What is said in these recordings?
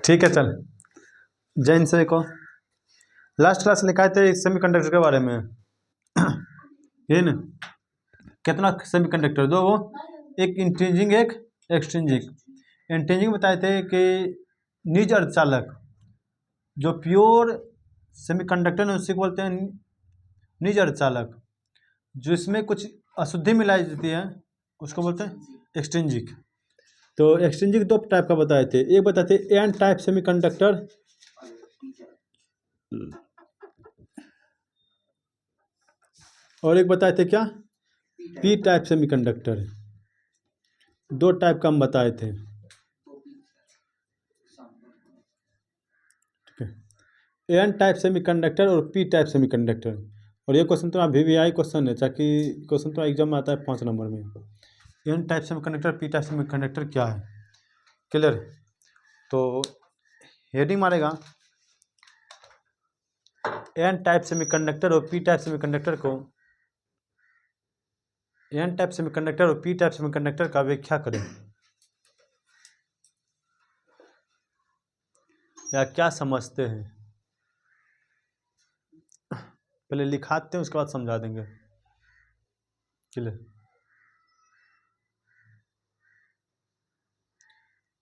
ठीक है चल। जैन से को लास्ट क्लास लिखाए थे सेमीकंडक्टर के बारे में ये ना कितना सेमीकंडक्टर दो वो एक इंट्रिंसिक एक एक्सट्रिंसिक। इंट्रिंसिक बताए थे कि निज अर्धचालक जो प्योर सेमीकंडक्टर है उसी को बोलते हैं निज अर्धचालक। जो इसमें कुछ अशुद्धि मिलाई जाती है उसको बोलते हैं एक्सट्रिंसिक। तो एक्सट्रिंसिक दो टाइप का बताए थे, एक बताए थे एन टाइप सेमीकंडक्टर और एक बताए थे क्या पी टाइप सेमीकंडक्टर। दो टाइप का हम बताए थे। ठीक है, एन टाइप सेमीकंडक्टर और पी टाइप सेमीकंडक्टर। और ये क्वेश्चन तो VVI क्वेश्चन है, ताकि क्वेश्चन तो एग्जाम में आता है 5 नंबर में। N type semiconductor P type semiconductor क्या है, क्लियर? तो हेडिंग मारेगा एन टाइप सेमीकंडक्टर और पी टाइप सेमीकंडक्टर को, एन टाइप सेमीकंडक्टर और पी टाइप सेमीकंडक्टर का व्याख्या करें या क्या समझते हैं। पहले लिखाते हैं उसके बाद समझा देंगे, क्लियर?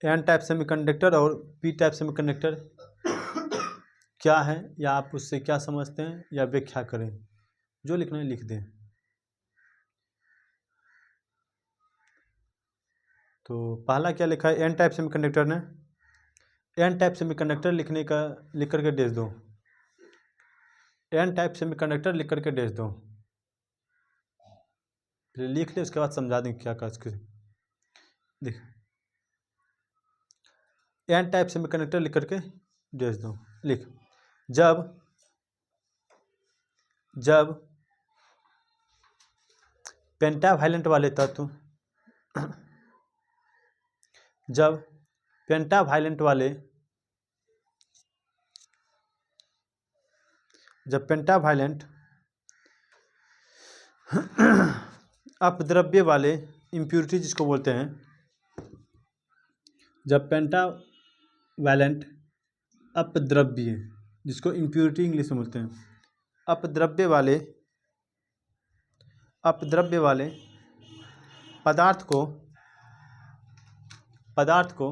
एन टाइप सेमीकंडक्टर और पी टाइप सेमीकंडक्टर क्या है या आप उससे क्या समझते हैं या व्याख्या करें, जो लिखना है लिख दें। तो पहला क्या लिखा है एन टाइप सेमीकंडक्टर ने, एन टाइप सेमीकंडक्टर लिखने का लिख करके डेज दो, एन टाइप सेमीकंडक्टर लिख करके डेज दो, फिर लिख ले उसके बाद समझा देंगे क्या कर सकते। देख एन टाइप सेमीकंडक्टर लिख करके डेज दो, लिख जब जब पेंटावैलेंट वाले तत्व जब पेंटावैलेंट वाले जब पेंटावैलेंट अपद्रव्य वाले इम्प्यूरिटी जिसको बोलते हैं, जब पेंटावैलेंट अपद्रव्य जिसको इम्प्यूरिटी इंग्लिश में बोलते हैं, अपद्रव्य वाले पदार्थ को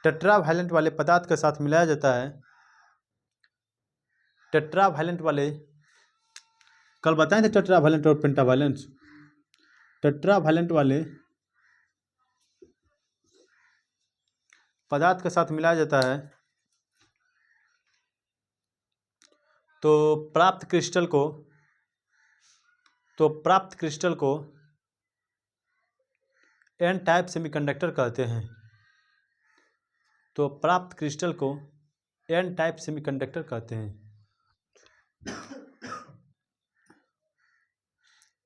टेट्रावैलेंट वाले पदार्थ के साथ मिलाया जाता है। टेट्रावैलेंट वाले कल बताए थे टेट्रावैलेंट और पेंटावैलेंट। टेट्रावैलेंट वाले पदार्थ के साथ मिलाया जाता है तो प्राप्त क्रिस्टल को एन टाइप सेमीकंडक्टर कहते हैं। तो प्राप्त क्रिस्टल को एन टाइप सेमीकंडक्टर कहते हैं।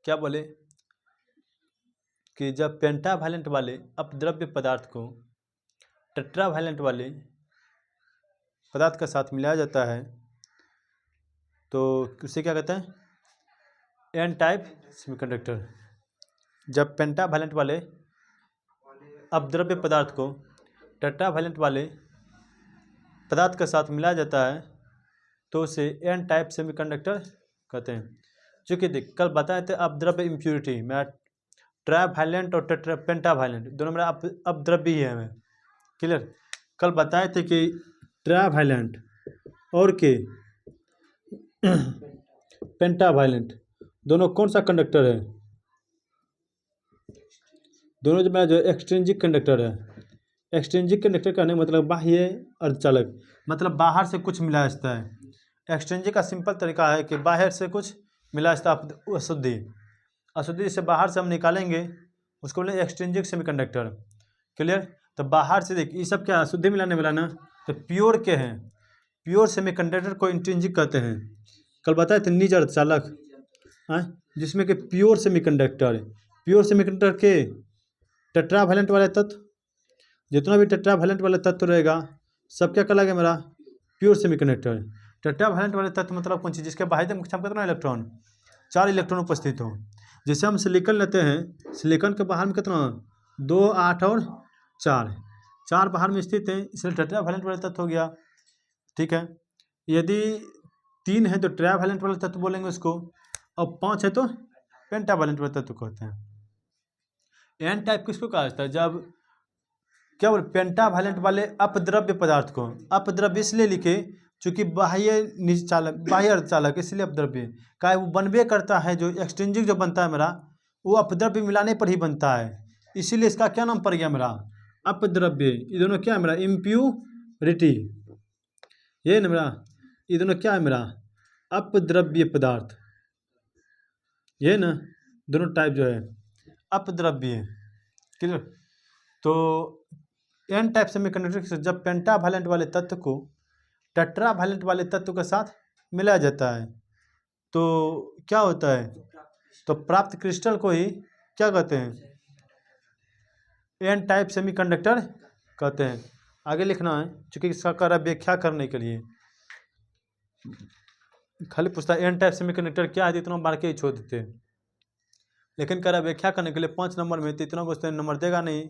क्या बोले कि जब पेंटावैलेंट वाले अपद्रव्य पदार्थ को टेट्रावैलेंट वाले पदार्थ के साथ मिलाया जाता है तो उसे क्या कहते हैं, एन टाइप सेमीकंडक्टर। जब पेंटावैलेंट वाले अपद्रव्य पदार्थ को टेट्रावैलेंट वाले पदार्थ के साथ मिलाया जाता है तो उसे एन टाइप सेमीकंडक्टर कहते हैं। चूँकि देख कल बताए थे अपद्रव्य इम्प्यूरिटी में ट्रावैलेंट और पेंटावैलेंट दोनों मेरा अपद्रव्य ही है हमें, क्लियर? कल बताए थे कि ट्रावैलेंट और के पेंटावैलेंट दोनों कौन सा कंडक्टर है, दोनों जो मेरा जो एक्सट्रिंसिक कंडक्टर है। एक्सट्रिंसिक कंडक्टर कहने का मतलब बाह्य अर्धचालक, मतलब बाहर से कुछ मिला जाता है। एक्सट्रिंसिक का सिंपल तरीका है कि बाहर से कुछ मिला जाता अशुद्धि से बाहर से हम निकालेंगे उसको बोले एक्सट्रिंसिक सेमीकंडक्टर, क्लियर? तो बाहर से देख ये सब क्या अशुद्धि मिलाने वाला ना, तो प्योर के हैं, प्योर सेमीकंडक्टर को इंट्रिंसिक कहते हैं। कल बताए थे निज अर्धचालक जिसमें कि प्योर सेमीकंडक्टर के टेट्रावैलेंट वाले तत्व, जितना भी टेट्रावैलेंट वाले तत्व रहेगा सब क्या कहलाएगा मेरा प्योर सेमीकंडक्टर। टेट्रावैलेंट वाले तत्व मतलब कौन सी जिसके बाह्य क्षमता कितना इलेक्ट्रॉन 4 इलेक्ट्रॉन उपस्थित हो। जैसे हम सिलिकॉन लेते हैं, सिलिकॉन के बाहर में कितना 2, 8 और 4 बाहर में स्थित है, इसलिए टेट्रावैलेंट वाला तत्व हो गया। ठीक है, यदि 3 है तो ट्रावैलेंट वाला तत्व बोलेंगे उसको, और 5 है तो पेंटावैलेंट वाला तत्व कहते हैं। एन टाइप किसको कहा जाता है? जब क्या बोले, पेंटावैलेंट वाले अपद्रव्य पदार्थ को, अपद्रव्य इसलिए लिखे चूंकि बाह्य निचालक, बाह्य अर्धचालक, इसलिए अपद्रव्य का वो बनबे करता है, जो एक्सट्रिंसिक जो बनता है मेरा, वो अपद्रव्य मिलाने पर ही बनता है, इसीलिए इसका क्या नाम पड़ गया मेरा, अपद्रव्य। ये दोनों क्या है मेरा, इम्प्यूरिटी, ये ना मेरा, ये दोनों क्या है मेरा, अपद्रव्य पदार्थ, ये ना दोनों टाइप जो है अपद्रव्य। क्लियर? तो एन टाइप सेमीकंडक्टर जब पेंटावैलेंट वाले तत्व को टेट्रावैलेंट वाले तत्व के साथ मिलाया जाता है तो क्या होता है, तो प्राप्त क्रिस्टल को ही क्या कहते हैं, एन टाइप सेमीकंडक्टर कहते हैं। आगे लिखना है, चूंकि इसका कार्य व्याख्या करने के लिए खाली पूछता है एन टाइप सेमीकंडक्टर क्या है, इतना मार के ही छोड़ देते हैं, लेकिन कार्य व्याख्या करने के लिए 5 नंबर में तो इतना क्वेश्चन नंबर देगा नहीं।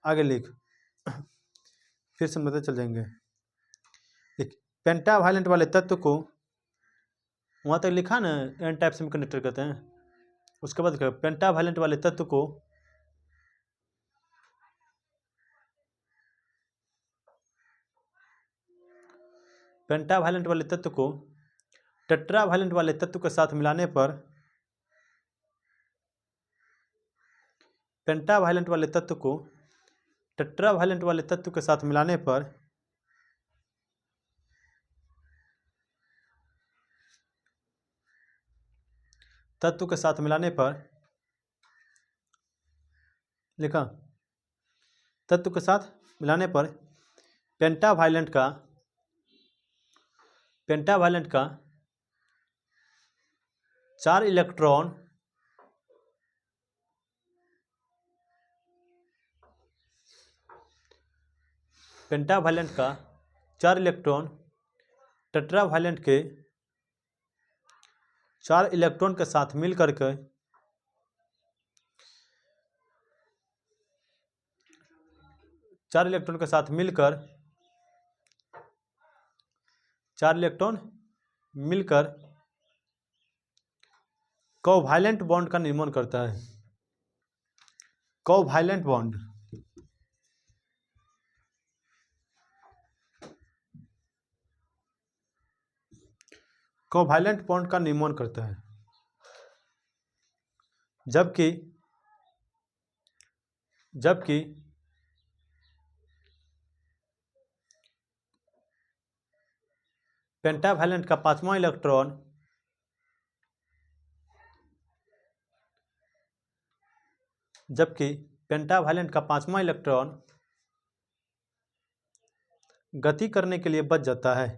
आगे लिख, फिर समझते चल जाएंगे। पेंटावैलेंट वाले तत्व को वहाँ तक लिखा ना, एन टाइप सेमीकंडक्टर कहते हैं। उसके बाद पेंटावैलेंट वाले तत्व को पेंटावैलेंट वाले तत्व को टेट्रावैलेंट वाले तत्व के साथ मिलाने पर, पेंटावैलेंट वाले तत्व को टेट्रावैलेंट वाले तत्व के साथ मिलाने पर तत्व के साथ मिलाने पर लिखा, तत्व के साथ मिलाने पर पेंटावैलेंट का 4 इलेक्ट्रॉन पेंटावैलेंट का 4 इलेक्ट्रॉन टेट्रावैलेंट के 4 इलेक्ट्रॉन के साथ मिल करके 4 इलेक्ट्रॉन के साथ मिलकर 4 इलेक्ट्रॉन मिलकर कोवैलेंट बॉन्ड का निर्माण करता है। कोवैलेंट बॉन्ड, कोवैलेंट बॉन्ड का निर्माण करता है, जबकि पेंटावैलेंट का 5वां इलेक्ट्रॉन गति करने के लिए बच जाता है,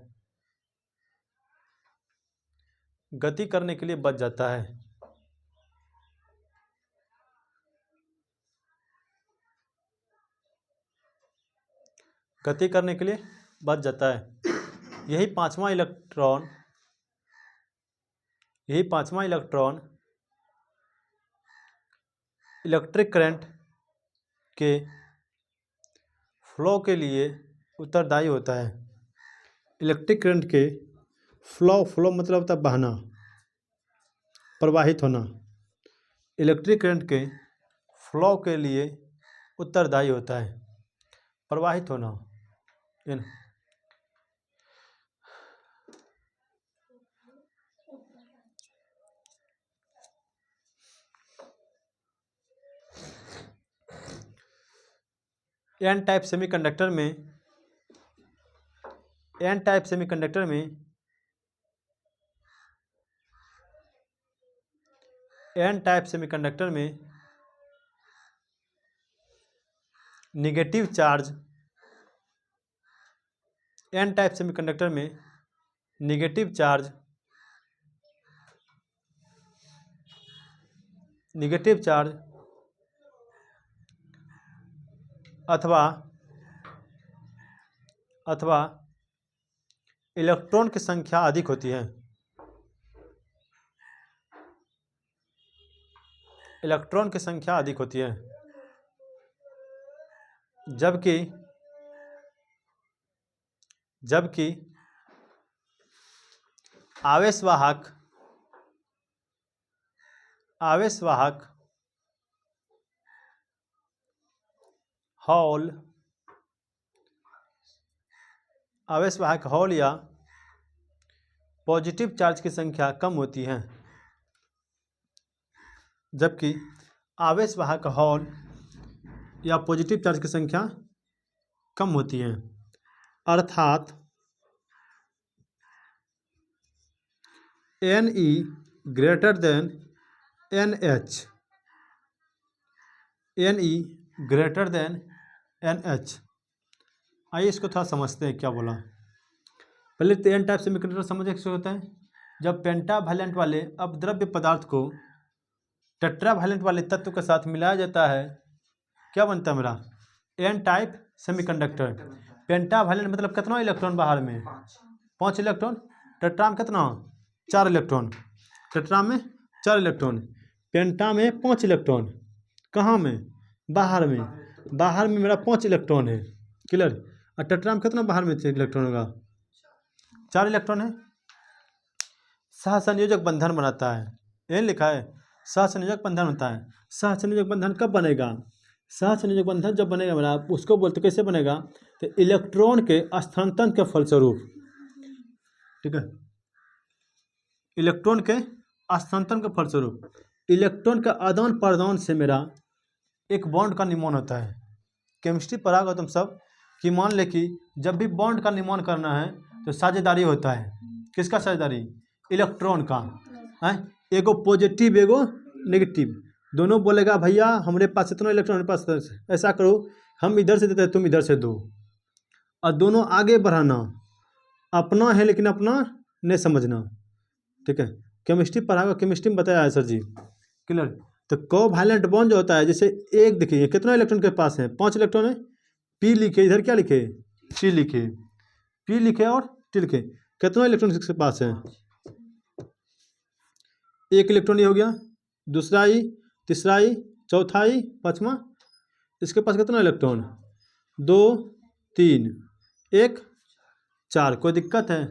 गति करने के लिए बच जाता है। गति करने के लिए बच जाता है। यही पांचवा इलेक्ट्रॉन इलेक्ट्रिक करंट के फ्लो के लिए उत्तरदायी होता है। इलेक्ट्रिक करंट के फ्लो मतलब होता है बहना, प्रवाहित होना। इलेक्ट्रिक करंट के फ्लो के लिए उत्तरदायी होता है, प्रवाहित होना। एन टाइप सेमीकंडक्टर में negative charge, N type semiconductor में निगेटिव चार्ज अथवा इलेक्ट्रॉन की संख्या अधिक होती है। इलेक्ट्रॉन की संख्या अधिक होती है, जबकि आवेशवाहक हॉल या पॉजिटिव चार्ज की संख्या कम होती है। जबकि आवेशवाहक हॉल या पॉजिटिव चार्ज की संख्या कम होती है, अर्थात Ne greater than NH, Ne greater than NH। आइए इसको थोड़ा समझते हैं क्या बोला। पहले तो एन टाइप सेमीकंडक्टर समझे कैसे होता है। जब पेंटावैलेंट वाले अपद्रव्य पदार्थ को टेट्रावैलेंट वाले तत्व के साथ मिलाया जाता है, क्या बनता है मेरा एन टाइप सेमीकंडक्टर। पेंटावैलेंट मतलब कितना इलेक्ट्रॉन बाहर में, 5 इलेक्ट्रॉन। टेट्रा में कितना, 4 इलेक्ट्रॉन। टेट्रा में 4 इलेक्ट्रॉन, पेंटा में 5 इलेक्ट्रॉन। कहाँ में, बाहर में। बाहर में मेरा 5 इलेक्ट्रॉन है, क्लियर। और टेट्रा में कितना बाहर में इलेक्ट्रॉन होगा, 4 इलेक्ट्रॉन है। सहसंयोजक बंधन बनाता है, ये लिखा है सहसंयोजक बंधन होता है। सहसंयोजक बंधन कब बनेगा, सहसंयोजक बंधन जब बनेगा मेरा, उसको बोलते कैसे बनेगा, तो इलेक्ट्रॉन के स्थानांतरण के फलस्वरूप, ठीक है। इलेक्ट्रॉन के स्थानांतरण के फलस्वरूप इलेक्ट्रॉन का आदान प्रदान से मेरा एक बॉन्ड का निर्माण होता है। केमिस्ट्री पढ़ा होगा तुम सब कि मान ले कि जब भी बॉन्ड का निर्माण करना है तो साझेदारी होता है। किसका साझेदारी, इलेक्ट्रॉन का है। एगो पॉजिटिव एगो नेगेटिव, दोनों बोलेगा भैया हमारे पास इतना इलेक्ट्रॉन, हमारे पास, ऐसा करो हम इधर से देते हैं तुम इधर से दो, और दोनों आगे बढ़ाना। अपना है लेकिन अपना नहीं समझना, ठीक है। केमिस्ट्री पढ़ा होगा, केमिस्ट्री में बताया है सर जी, क्लियर। तो कोवैलेंट बॉन्ड जो होता है, जैसे एक देखिए कितना इलेक्ट्रॉन के पास है, 5 इलेक्ट्रॉन है। पी लिखे, इधर क्या लिखे, टी लिखे, पी लिखे और टी लिखे। कितना इलेक्ट्रॉन के पास है, 1 इलेक्ट्रॉन ये हो गया, दूसरा ही, तीसरा ही, चौथा ही, पाँचवा। इसके पास कितना इलेक्ट्रॉन, 2 3 1 4। कोई दिक्कत है,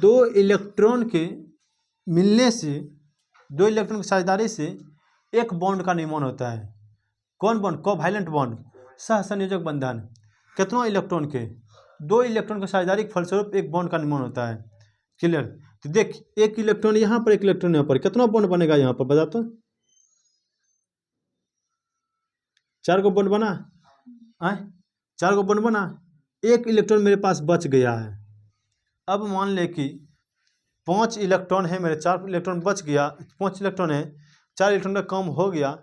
2 इलेक्ट्रॉन के मिलने से, 2 इलेक्ट्रॉन की साझेदारी से एक बॉन्ड का निर्माण होता है। कौन बॉन्ड, कोवैलेंट बॉन्ड, सहसंयोजक बंधन। कितना इलेक्ट्रॉन के, 2 इलेक्ट्रॉन की साझेदारी के फलस्वरूप एक बॉन्ड का निर्माण होता है, क्लियर। तो देख, 1 इलेक्ट्रॉन यहाँ पर, 1 इलेक्ट्रॉन यहाँ पर, कितना बॉन्ड बनेगा यहाँ पर बता तो। 4 गो बॉन्ड बना, 4 गो बॉन्ड बना। 1 इलेक्ट्रॉन मेरे पास बच गया है। अब मान ले कि 5 इलेक्ट्रॉन है मेरे, 4 इलेक्ट्रॉन बच गया, 5 इलेक्ट्रॉन है, 4 इलेक्ट्रॉन का काम हो गया,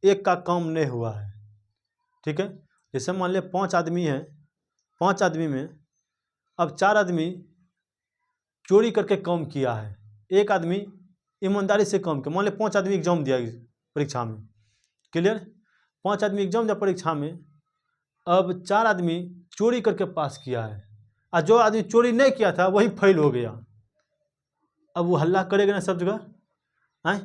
1 का काम नहीं हुआ है, ठीक है। जैसे मान ले 5 आदमी हैं, 5 आदमी में अब 4 आदमी चोरी करके काम किया है, 1 आदमी ईमानदारी से काम किया। मान ले 5 आदमी एग्जाम दिया परीक्षा में, क्लियर। 5 आदमी एग्जाम दिया परीक्षा में, अब 4 आदमी चोरी करके पास किया है, और जो आदमी चोरी नहीं किया था वही फेल हो गया। अब वो हल्ला करेगा ना सब जगह, हैं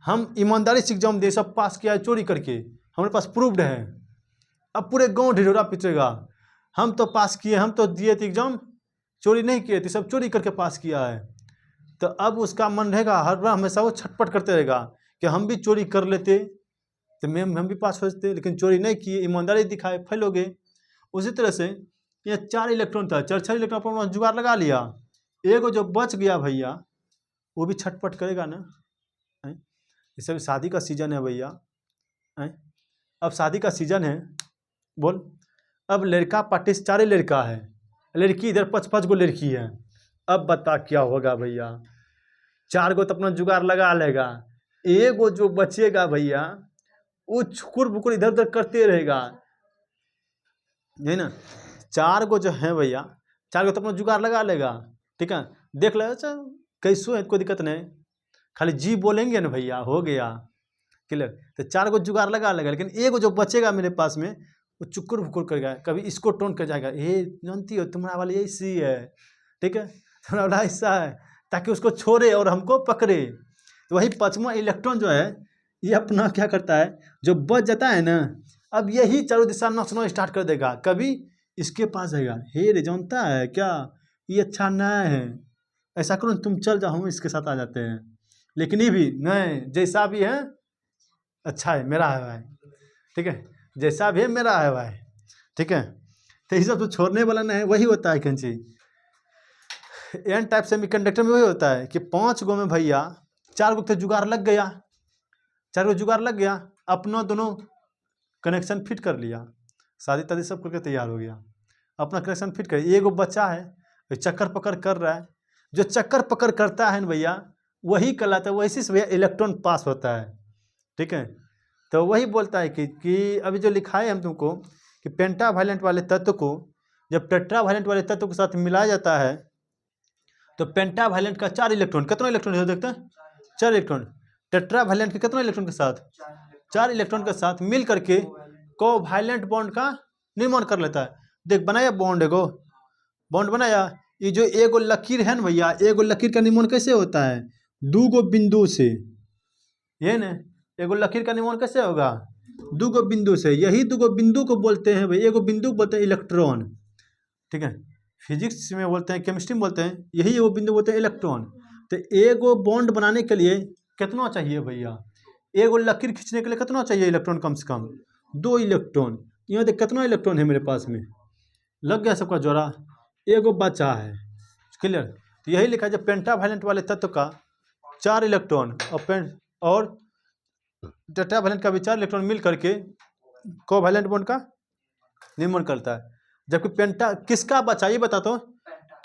हम ईमानदारी से एग्जाम दे, सब पास किया है चोरी करके, हमारे पास प्रूफ्ड है। अब पूरे गांव ढिढोरा पीटेगा, हम तो पास किए, हम तो दिए थे एग्जाम, चोरी नहीं किए थे, सब चोरी करके पास किया है। तो अब उसका मन रहेगा हर बार, हमेशा वो छटपट करते रहेगा कि हम भी चोरी कर लेते तो मैम हम भी पास हो जाते, लेकिन चोरी नहीं किए, ईमानदारी दिखाए, फेल हो गए। उसी तरह से ये 4 इलेक्ट्रॉन था, 4 इलेक्ट्रॉन अपना जुगाड़ लगा लिया, एगो जो बच गया भैया वो भी छटपट करेगा ना। इसे भी शादी का सीजन है भैया, अब शादी का सीजन है, बोल। अब लड़का पार्टी से 4 लड़का है, लड़की इधर 5 गो लड़की है। अब बता क्या होगा भैया, 4 गो तो अपना जुगाड़ लगा लेगा, एगो जो बचेगा भैया वो छुकुर बुकुर इधर उधर करते रहेगा, है ना। 4 गो जो है भैया, 4 गो तो अपना जुगाड़ लगा लेगा, ठीक है। देख ले अच्छा कैसो है, कोई दिक्कत नहीं, खाली जी बोलेंगे ना भैया, हो गया, क्लियर। तो 4 गो जुगाड़ लगा लेगा, लेकिन एगो जो बचेगा मेरे पास में वो चुकुर भुकुर करेगा, कभी इसको टोन कर जाएगा, ये जानती हो तुम्हारा वाली ऐसी है, ठीक है, तुम्हारा वाला ऐसा है, ताकि उसको छोड़े और हमको पकड़े। तो वही 5वां इलेक्ट्रॉन जो है ये अपना क्या करता है, जो बच जाता है ना, अब यही चारों दिशा नाचना स्टार्ट कर देगा। कभी इसके पास जाएगा, हे रे जानता है क्या, ये अच्छा नहीं है, ऐसा करो तुम चल जाओ, हम इसके साथ आ जाते हैं। लेकिन ये भी नहीं, जैसा भी है अच्छा है, मेरा है भाई, ठीक है, जैसा भी है मेरा है भाई, ठीक है। तो ये सब तो छोड़ने वाला नहीं है, वही होता है कंची। एन टाइप सेमीकंडक्टर में वही होता है कि 5 गो में भैया 4 गो तो जुगाड़ लग गया, 4 गो जुगाड़ लग गया, अपना दोनों कनेक्शन फिट कर लिया, शादी तादी सब करके तैयार हो गया, अपना कनेक्शन फिट कर, एगो बच्चा है तो चक्कर पकड़ कर रहा है, जो चक्कर पकड़ करता है ना भैया वही कहलाता है, वैसे से भैया इलेक्ट्रॉन पास होता है, ठीक है। तो वही बोलता है कि अभी जो लिखा है हम तुमको कि पेंटावालेंट वाले तत्व को जब टेट्रावालेंट वाले तत्व के साथ मिलाया जाता है तो पेंटावालेंट का 4 इलेक्ट्रॉन, कितना इलेक्ट्रॉन है देखते हैं, 4 इलेक्ट्रॉन, टेट्रावालेंट के कितना इलेक्ट्रॉन के साथ, 4 इलेक्ट्रॉन के साथ मिल करके कोवैलेंट बॉन्ड का निर्माण कर लेता है। देख बनाया बॉन्ड, एगो बॉन्ड बनाया, ये जो एगो लकीर है ना भैया, एगो लकीर का निर्माण कैसे होता है, 2 गो बिंदु से, ये ना एगो लकीर का निर्माण कैसे होगा, 2 गो बिंदु से, यही 2 गो बिंदु को बोलते हैं भाई, एगो बिंदु को बोलते हैं इलेक्ट्रॉन, ठीक है। फिजिक्स में बोलते हैं, केमिस्ट्री में बोलते हैं, यही वो बिंदु बोलते हैं इलेक्ट्रॉन। तो एगो बॉन्ड बनाने के लिए कितना चाहिए भैया, एगो लकीर खींचने के लिए कितना चाहिए इलेक्ट्रॉन, कम से कम 2 इलेक्ट्रॉन। यहाँ देख कितना इलेक्ट्रॉन है मेरे पास में, लग गया सबका जोड़ा, एगो बचा है, क्लियर। तो यही लिखा है जब पेंटावालेंट वाले तत्व का 4 इलेक्ट्रॉन और टेट्रावालेंट का भी 4 इलेक्ट्रॉन मिल करके कोवैलेंट बॉन्ड का निर्माण करता है। जबकि पेंटा किसका बचा, ये बता तो,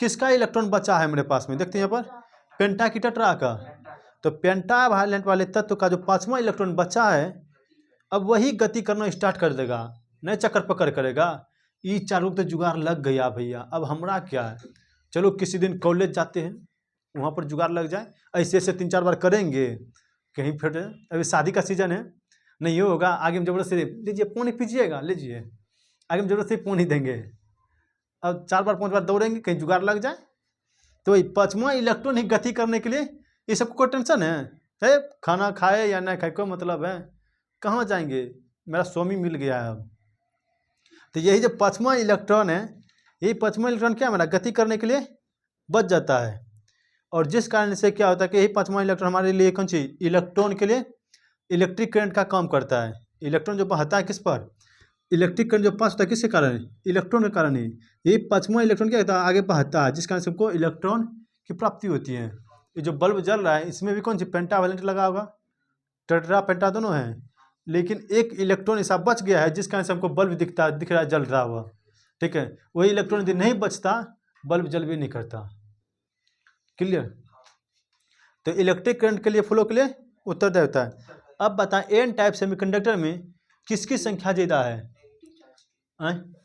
किसका इलेक्ट्रॉन बचा है मेरे पास में, देखते हैं यहाँ पर, पेंटा की टेट्रा का। तो पेंटावालेंट वाले तत्व का जो 5वां इलेक्ट्रॉन बचा है, अब वही गति करना स्टार्ट कर देगा, नए चक्कर पकड़ करेगा। ये चारों तो जुगाड़ लग गया भैया, अब हमरा क्या है, चलो किसी दिन कॉलेज जाते हैं, वहाँ पर जुगाड़ लग जाए, ऐसे ऐसे 3-4 बार करेंगे, कहीं फिर अभी शादी का सीजन है, नहीं होगा, आगे में जबरदस्ती लीजिए पानी पीजिएगा, लीजिए, आगे में जबरदस्ती पानी देंगे, अब 4 बार 5 बार दौड़ेंगे, कहीं जुगाड़ लग जाए। तो वही 5वां इलेक्ट्रॉन ही गति करने के लिए, ये सब कोई टेंशन है खाना खाए या ना खाए कोई मतलब है, कहाँ जाएंगे, मेरा स्वामी मिल गया है अब। तो यही जो 5वां इलेक्ट्रॉन है, यही 5वां इलेक्ट्रॉन क्या हमारा गति करने के लिए बच जाता है, और जिस कारण से क्या होता है कि यही 5वां इलेक्ट्रॉन हमारे लिए कौन सी, इलेक्ट्रॉन के लिए इलेक्ट्रिक करंट का काम करता है। इलेक्ट्रॉन जो बहता है किस पर, इलेक्ट्रिक करंट जो पास होता है किसके कारण है, इलेक्ट्रॉन के कारण ही। यही 5वां इलेक्ट्रॉन क्या होता है, आगे बहता है, जिस कारण से हमको इलेक्ट्रॉन की प्राप्ति होती है। ये जो बल्ब जल रहा है इसमें भी कौन सी पेंटावालेंट लगा होगा, टेट्रा पेंटा दोनों हैं, लेकिन एक इलेक्ट्रॉन ऐसा बच गया है जिस कारण से हमको बल्ब दिख रहा है जल रहा हुआ, ठीक है। वही इलेक्ट्रॉन यदि नहीं बचता, बल्ब जल भी नहीं करता, क्लियर। तो इलेक्ट्रिक करंट के लिए फ्लो के लिए उत्तरदायी होता है। अब बताएं एन टाइप सेमीकंडक्टर में किसकी संख्या ज़्यादा है,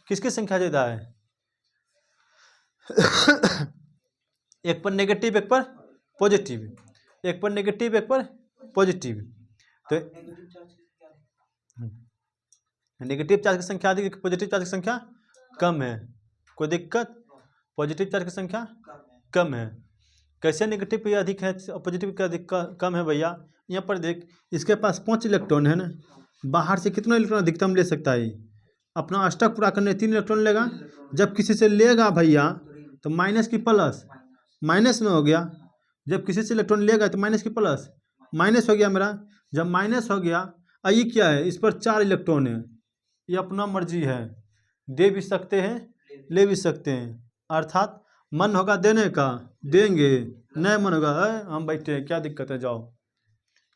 किसकी संख्या ज़्यादा है एक पर नेगेटिव एक पर पॉजिटिव, एक पर नेगेटिव एक पर पॉजिटिव। तो नेगेटिव चार्ज की संख्या अधिक, पॉजिटिव चार्ज की संख्या कम है, कोई दिक्कत, पॉजिटिव चार्ज की संख्या कम है। कैसे नेगेटिव पे अधिक है और पॉजिटिव का अधिक कम है भैया, यहाँ पर देख, इसके पास 5 इलेक्ट्रॉन है ना, बाहर से कितना इलेक्ट्रॉन अधिकतम ले सकता है, अपना अष्टक पूरा करने 3 इलेक्ट्रॉन लेगा, जब किसी से लेगा भैया तो माइनस की प्लस, माइनस में हो गया, जब किसी से इलेक्ट्रॉन लेगा तो माइनस की प्लस, माइनस हो गया मेरा, जब माइनस हो गया, ये क्या है, इस पर 4 इलेक्ट्रॉन है, ये अपना मर्जी है, दे भी सकते हैं ले भी सकते हैं, अर्थात मन होगा देने का देंगे, नहीं मन होगा हम बैठे हैं क्या दिक्कत है जाओ,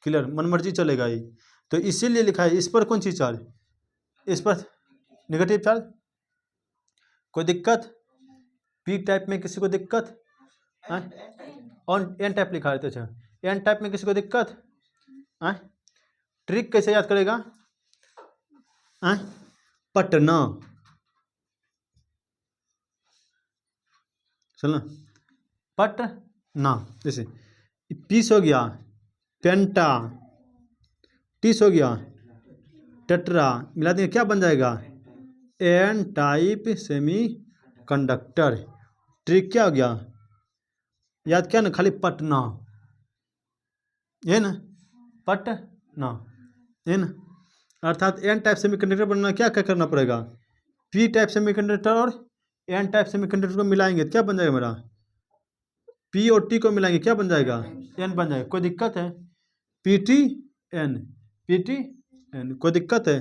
क्लियर, मन मर्जी चलेगा ही। तो इसीलिए लिखा है इस पर कौन सी चार्ज, इस पर नेगेटिव चार्ज, कोई दिक्कत, पी टाइप में किसी को दिक्कत, और एन टाइप लिखा रहता है, अच्छा एन टाइप में किसी को दिक्कत, ट्रिक कैसे याद करेगा, पटना, चलना पटना, जैसे पीस हो गया पेंटा, टीस हो गया टेट्रा, मिला देंगे क्या बन जाएगा, N type semi conductor. Trick क्या हो गया, याद क्या ना, खाली पटना, ये ना पटना, एन, अर्थात एन टाइप सेमीकंडक्टर बनना क्या क्या करना पड़ेगा, पी टाइप सेमीकंडक्टर और एन टाइप सेमीकंडक्टर को मिलाएंगे तो क्या बन जाएगा मेरा, पी और टी को मिलाएंगे क्या बन जाएगा, एन बन जाएगा। कोई दिक्कत है, P T N, P T N, कोई दिक्कत है।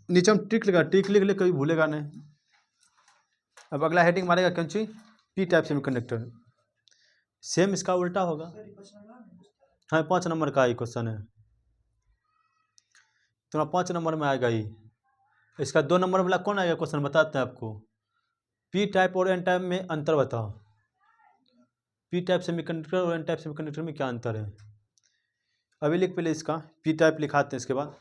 नीचे हम टिक लगा, टिक लिख ले, कभी भूलेगा नहीं। अब अगला हेडिंग मारेगा कौन सी, पी टाइप सेमीकंडक्टर, सेम इसका उल्टा होगा। हाँ 5 नंबर का ही क्वेश्चन है तुम्हारा, 5 नंबर में आएगा ही। इसका 2 नंबर वाला कौन आएगा क्वेश्चन बताते हैं आपको, पी टाइप और एन टाइप में अंतर बताओ, पी टाइप सेमीकंडक्टर और एन टाइप सेमीकंडक्टर में क्या अंतर है। अभी लिख पहले इसका पी टाइप लिखाते हैं, इसके बाद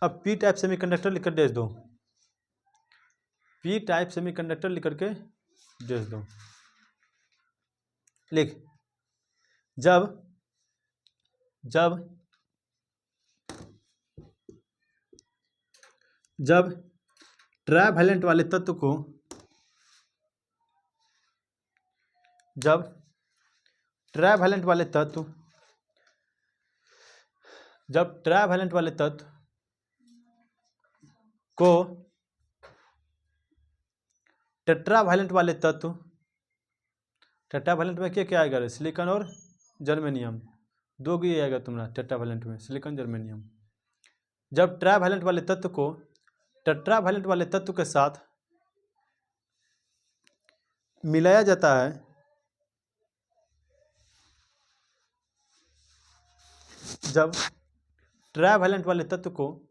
अब पी टाइप सेमीकंडक्टर लिखकर डेज दो, पी टाइप सेमीकंडक्टर लिख करके डेज दो, लिख, जब जब जब ट्राइवैलेंट वाले तत्व को, जब ट्राइवैलेंट वाले तत्व, जब ट्राइवैलेंट वाले तत्व को टेट्रावैलेंट वाले तत्व, टेट्रावैलेंट में क्या क्या आएगा, सिलिकॉन और जर्मेनियम, दो ही आएगा तुम्हारा टेट्रावैलेंट में, सिलिकॉन जर्मेनियम। जब ट्राइवैलेंट वाले तत्व को टेट्रावैलेंट वाले तत्व के साथ मिलाया जाता है, जब ट्राइवैलेंट वाले तत्व को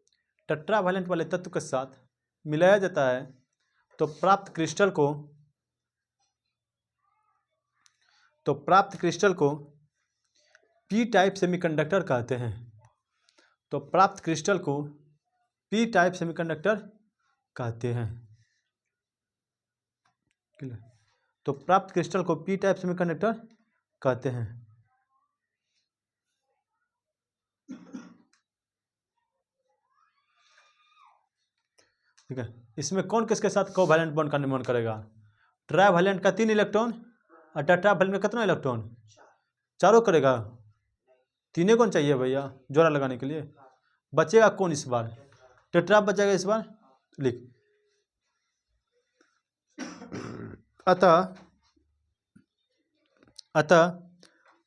टेट्रावैलेंट वाले तत्व के साथ मिलाया जाता है तो प्राप्त क्रिस्टल को पी टाइप सेमीकंडक्टर कहते हैं। तो प्राप्त क्रिस्टल को पी टाइप सेमीकंडक्टर कहते हैं। तो प्राप्त क्रिस्टल को पी टाइप सेमीकंडक्टर कहते हैं। ठीक है, इसमें कौन किसके साथ कोवैलेंट बॉन्ड का निर्माण करेगा, ट्राइवैलेंट का 3 इलेक्ट्रॉन और टेट्रावैलेंट का कितना इलेक्ट्रॉन, चारों करेगा, तीनों कौन चाहिए भैया जोड़ा लगाने के लिए, बचेगा कौन इस बार, टेट्रा बचेगा इस बार, लिख, अतः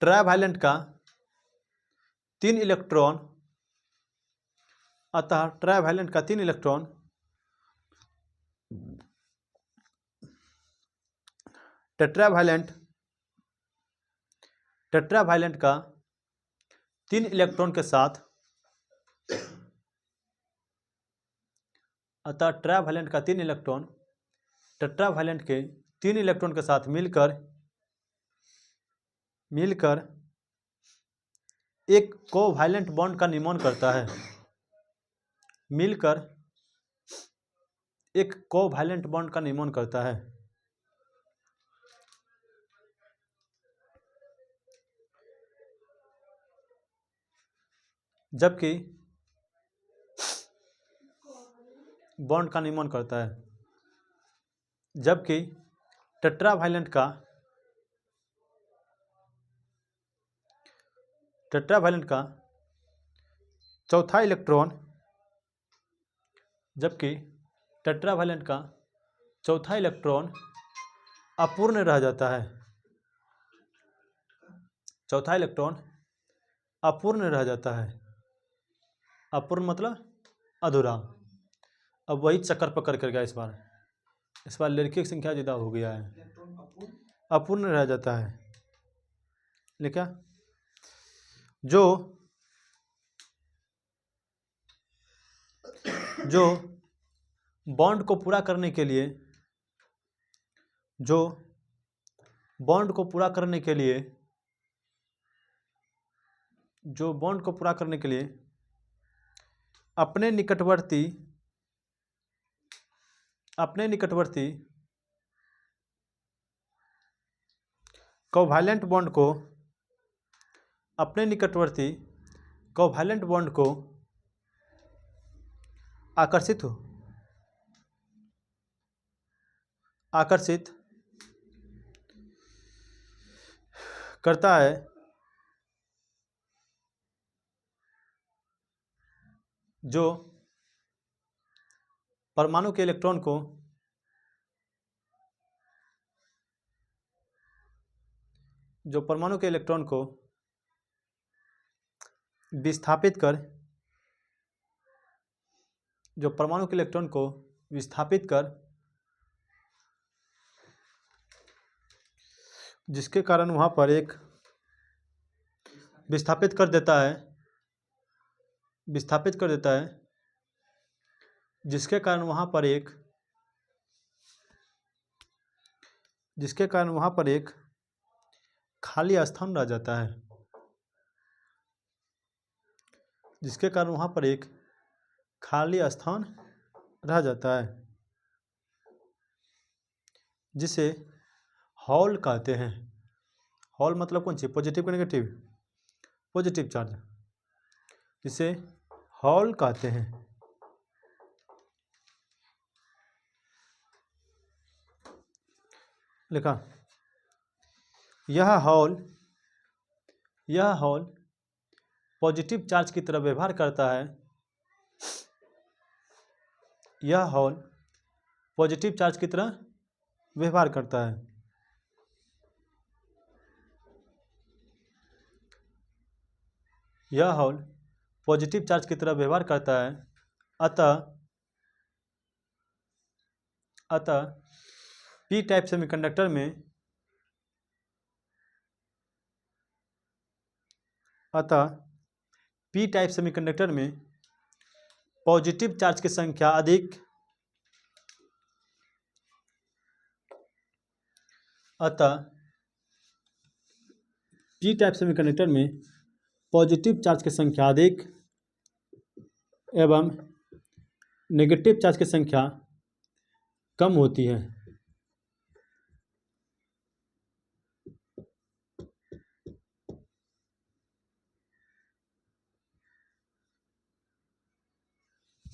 ट्राइवैलेंट का 3 इलेक्ट्रॉन, अतः ट्राइवैलेंट का 3 इलेक्ट्रॉन टेट्रावैलेंट का 3 इलेक्ट्रॉन के साथ, अतः ट्राइवैलेंट का 3 इलेक्ट्रॉन टेट्रावैलेंट के 3 इलेक्ट्रॉन के साथ मिलकर एक कोवैलेंट बॉन्ड का निर्माण करता है, मिलकर एक कोवैलेंट बॉन्ड का निर्माण करता है। जबकि बॉन्ड का निर्माण करता है, जबकि टेट्रावैलेंट का चौथा इलेक्ट्रॉन, जबकि टेट्रावैलेंट का चौथा इलेक्ट्रॉन अपूर्ण रह जाता है, चौथा इलेक्ट्रॉन अपूर्ण रह जाता है, अपूर्ण मतलब अधूरा। अब वही चक्कर पकड़ कर गया इस बार लड़की की संख्या ज़्यादा हो गया है, अपूर्ण रह जाता है, लिखा, जो बॉन्ड को पूरा करने के लिए, जो बॉन्ड को पूरा करने के लिए, जो बॉन्ड को पूरा करने के लिए अपने निकटवर्ती कोवैलेंट बॉन्ड को, अपने निकटवर्ती कोवैलेंट बॉन्ड को आकर्षित करता है जो परमाणु के इलेक्ट्रॉन को विस्थापित कर जिसके कारण वहाँ पर एक विस्थापित कर देता है जिसके कारण वहाँ पर एक खाली स्थान रह जाता है, जिसे हॉल कहते हैं। हॉल मतलब कौन सी? पॉजिटिव का नेगेटिव? पॉजिटिव चार्ज, जिसे हॉल कहते हैं। लिखा, यह हॉल पॉजिटिव चार्ज की तरह व्यवहार करता है। यह हॉल पॉजिटिव चार्ज की तरह व्यवहार करता है। यह हॉल पॉजिटिव चार्ज की तरह व्यवहार करता है। अतः पी टाइप सेमीकंडक्टर में पॉजिटिव चार्ज की संख्या अधिक एवं नेगेटिव चार्ज की संख्या कम होती है।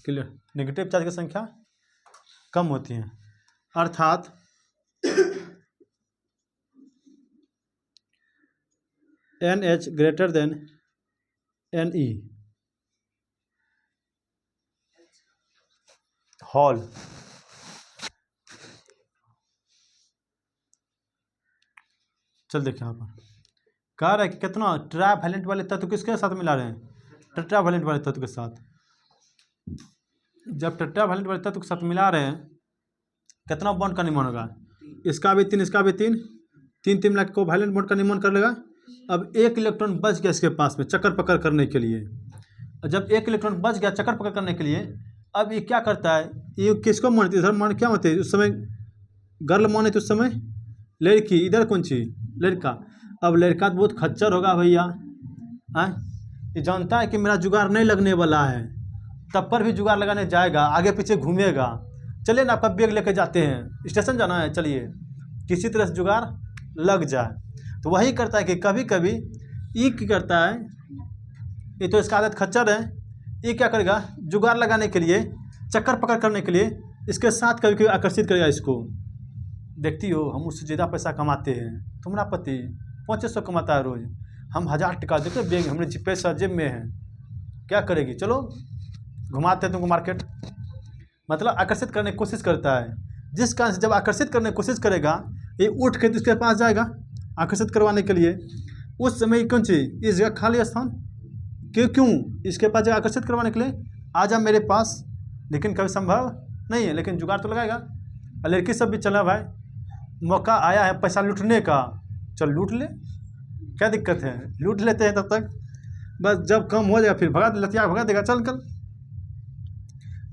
क्लियर? नेगेटिव चार्ज की संख्या कम होती है, अर्थात NH greater than Ne। Hall चल देखिए यहाँ पर कह रहा है कि कितना ट्राइवैलेंट वाले तत्व किसके साथ मिला रहे हैं? टेट्रावैलेंट वाले तत्व के साथ। जब टेट्रावैलेंट वाले तत्व के साथ मिला रहे हैं, कितना बॉन्ड का निर्माण होगा? इसका भी 3, इसका भी 3, 3 मिला के कोवैलेंट बॉन्ड का निर्माण कर लेगा। अब एक इलेक्ट्रॉन बच गया इसके पास में चक्कर पकड़ करने के लिए। जब एक इलेक्ट्रॉन बच गया चक्कर पकड़ करने के लिए, अब ये क्या करता है? ये किसको मानते? इधर मान क्या मानते? उस समय गर्ल माने तो उस समय लड़की, इधर कौन सी? लड़का। अब लड़का तो बहुत खच्चर होगा भैया, ये जानता है कि मेरा जुगाड़ नहीं लगने वाला है, तब पर भी जुगाड़ लगाने जाएगा, आगे पीछे घूमेगा। चलिए ना, आपका बैग लेके जाते हैं, स्टेशन जाना है, चलिए किसी तरह से जुगाड़ लग जाए। तो वही करता है कि कभी कभी ये क्या करता है, ये तो इसका आदत खच्चर है, ये क्या करेगा? जुगाड़ लगाने के लिए, चक्कर पकड़ करने के लिए इसके साथ कभी कभी आकर्षित करेगा इसको। देखती हो, हम उससे ज़्यादा पैसा कमाते हैं, तुम्हारा पति 500 कमाता है रोज़, हम 1000 टका देखो बैग हमने पैसा जेब में है, क्या करेगी? चलो घुमाते हैं तुमको मार्केट। मतलब आकर्षित करने की कोशिश करता है। जिस कारण से जब आकर्षित करने की कोशिश करेगा, ये उठ के इसके पास जाएगा आकर्षित करवाने के लिए। उस समय कौन सी? इस जगह खाली स्थान, क्यों इसके पास जगह आकर्षित करवाने के लिए, आ जा मेरे पास। लेकिन कभी संभव नहीं है, लेकिन जुगाड़ तो लगाएगा। लड़की सब भी चला भाई, मौका आया है पैसा लूटने का, चल लूट ले, क्या दिक्कत है? लूट लेते हैं तब तक, बस जब कम हो जाएगा फिर भगा देगा, चल कर।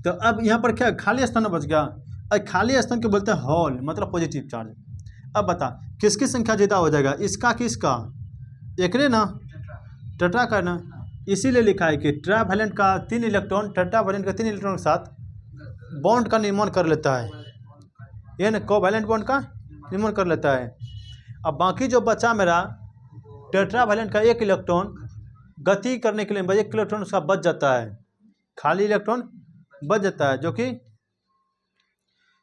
तो अब यहाँ पर क्या खाली स्थान बच गया, और खाली स्थान को बोलते हैं हॉल, मतलब पॉजिटिव चार्ज। अब बता किसकी संख्या ज़्यादा हो जाएगा, इसका कि इसका? एक ने ना, टेट्रा का ना, इसीलिए लिखा है कि ट्राइवैलेंट का 3 इलेक्ट्रॉन टेट्रावैलेंट का 3 इलेक्ट्रॉन के साथ बॉन्ड का निर्माण कर लेता है, ये ना कोवैलेंट बॉन्ड का निर्माण कर लेता है। अब बाकी जो बचा मेरा टेट्रावैलेंट का 1 इलेक्ट्रॉन गति करने के लिए 1 इलेक्ट्रॉन उसका बच जाता है, खाली इलेक्ट्रॉन बच जाता है, जो कि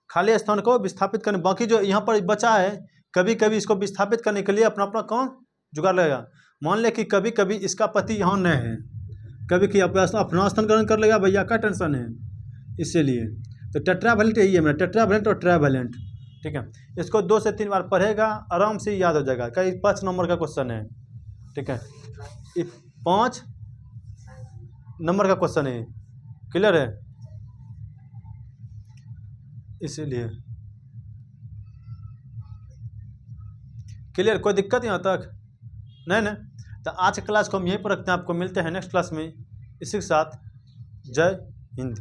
खाली स्थान को विस्थापित करने। बाकी जो यहाँ पर बचा है, कभी कभी इसको विस्थापित करने के लिए अपना कौन जुगाड़ लगेगा। मान ले कि कभी कभी इसका पति यहाँ नहीं है, कभी कि अपना स्थान ग्रहण कर लेगा भैया, क्या टेंशन है, इसीलिए तो टेट्रावैलेंट यही है मेरा, टेट्रावैलेंट और ट्रावैलेंट। ठीक है, इसको 2 से 3 बार पढ़ेगा, आराम से याद हो जाएगा। कई 5 नंबर का क्वेश्चन है। ठीक है, ये 5 नंबर का क्वेश्चन है, क्लियर है, इसीलिए क्लियर। कोई दिक्कत यहाँ तक नहीं ना? तो आज की क्लास को हम यहीं पर रखते हैं, आपको मिलते हैं नेक्स्ट क्लास में। इसी के साथ जय हिंद।